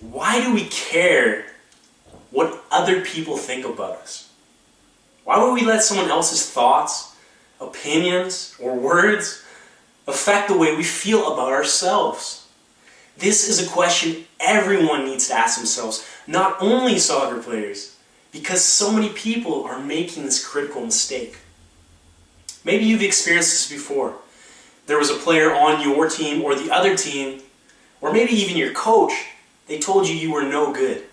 Why do we care what other people think about us? Why would we let someone else's thoughts, opinions, or words affect the way we feel about ourselves? This is a question everyone needs to ask themselves, not only soccer players, because so many people are making this critical mistake. Maybe you've experienced this before. There was a player on your team or the other team, or maybe even your coach, they told you were no good.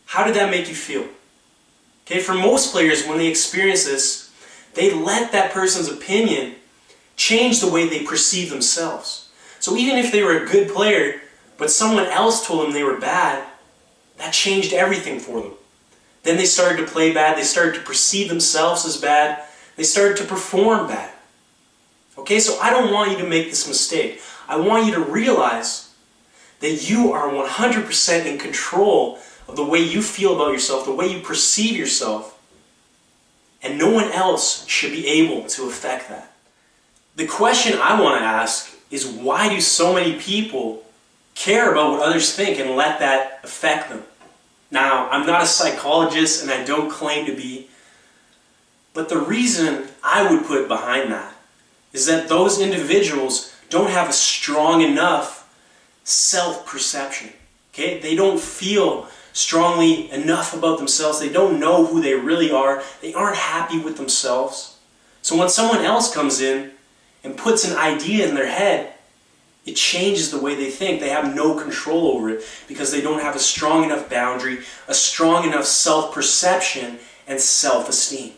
How did that make you feel? Okay, for most players, when they experience this, they let that person's opinion change the way they perceive themselves. So even if they were a good player, but someone else told them they were bad, that changed everything for them. Then they started to play bad, they started to perceive themselves as bad, they started to perform bad. Okay, so I don't want you to make this mistake. I want you to realize that you are 100% in control of the way you feel about yourself, the way you perceive yourself, and no one else should be able to affect that. The question I want to ask is, why do so many people care about what others think and let that affect them? Now, I'm not a psychologist and I don't claim to be, but the reason I would put behind that is that those individuals don't have a strong enough self-perception. Okay? They don't feel strongly enough about themselves. They don't know who they really are. They aren't happy with themselves. So when someone else comes in and puts an idea in their head, it changes the way they think. They have no control over it because they don't have a strong enough boundary, a strong enough self-perception and self-esteem.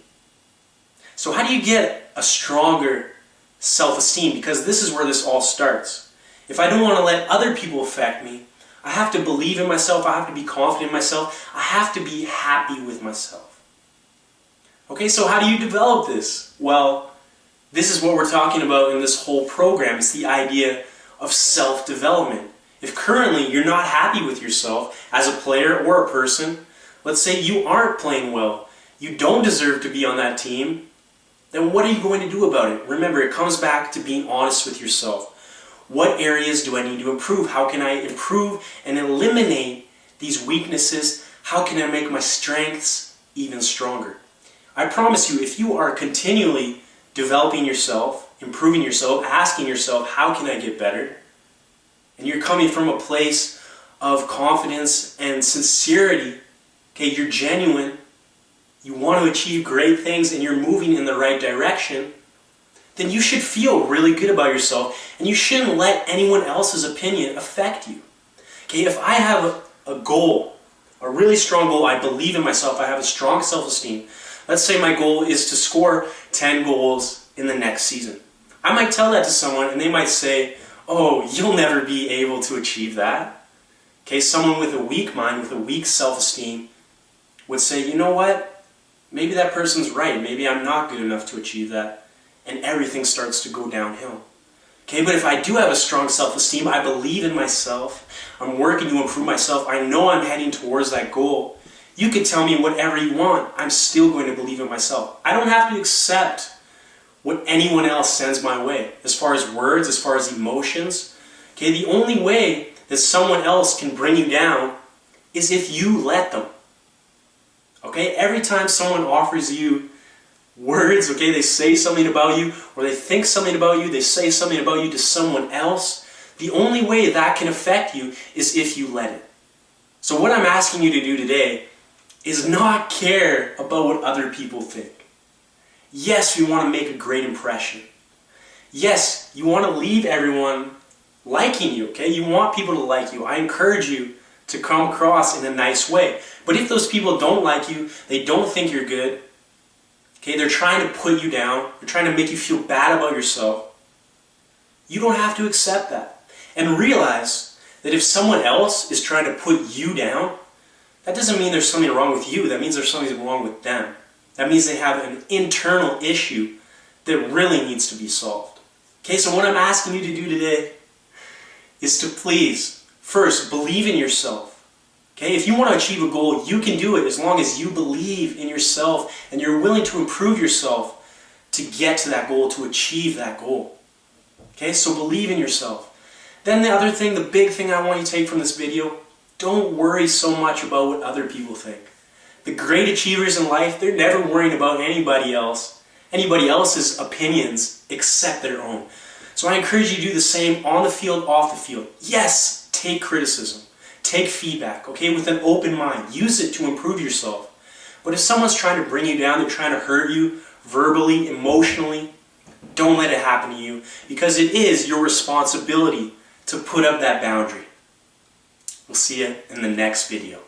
So how do you get a stronger self-esteem? Because this is where this all starts. If I don't want to let other people affect me, I have to believe in myself, I have to be confident in myself, I have to be happy with myself. Okay, so how do you develop this? Well, this is what we're talking about in this whole program. It's the idea of self-development. If currently you're not happy with yourself as a player or a person, let's say you aren't playing well, you don't deserve to be on that team, then what are you going to do about it? Remember, it comes back to being honest with yourself. What areas do I need to improve? How can I improve and eliminate these weaknesses? How can I make my strengths even stronger? I promise you, if you are continually developing yourself, improving yourself, asking yourself, how can I get better? And you're coming from a place of confidence and sincerity, okay, you're genuine, you want to achieve great things and you're moving in the right direction, then you should feel really good about yourself and you shouldn't let anyone else's opinion affect you. Okay, if I have a goal, a really strong goal, I believe in myself, I have a strong self-esteem. Let's say my goal is to score 10 goals in the next season. I might tell that to someone and they might say, oh, you'll never be able to achieve that. Okay, someone with a weak mind, with a weak self-esteem would say, you know what? Maybe that person's right. Maybe I'm not good enough to achieve that. And everything starts to go downhill. Okay, but if I do have a strong self-esteem, I believe in myself, I'm working to improve myself, I know I'm heading towards that goal, you can tell me whatever you want, I'm still going to believe in myself. I don't have to accept what anyone else sends my way, as far as words, as far as emotions. Okay, the only way that someone else can bring you down is if you let them. Okay, every time someone offers you words, okay, they say something about you, or they think something about you, they say something about you to someone else, the only way that can affect you is if you let it. So what I'm asking you to do today is not care about what other people think. Yes, we want to make a great impression. Yes, you want to leave everyone liking you, okay? You want people to like you. I encourage you to come across in a nice way. But if those people don't like you, they don't think you're good, okay, they're trying to put you down, they're trying to make you feel bad about yourself, you don't have to accept that. And realize that if someone else is trying to put you down, that doesn't mean there's something wrong with you, that means there's something wrong with them. That means they have an internal issue that really needs to be solved. Okay, so what I'm asking you to do today is to please, first, believe in yourself. Okay, if you want to achieve a goal, you can do it as long as you believe in yourself and you're willing to improve yourself to get to that goal, to achieve that goal. Okay, so believe in yourself. Then the other thing, the big thing I want you to take from this video Don't worry so much about what other people think. The great achievers in life, they're never worrying about anybody else's opinions except their own. So I encourage you to do the same on the field, off the field. Yes, take criticism. Take feedback, okay, with an open mind. Use it to improve yourself. But if someone's trying to bring you down, they're trying to hurt you verbally, emotionally, don't let it happen to you, because it is your responsibility to put up that boundary. We'll see you in the next video.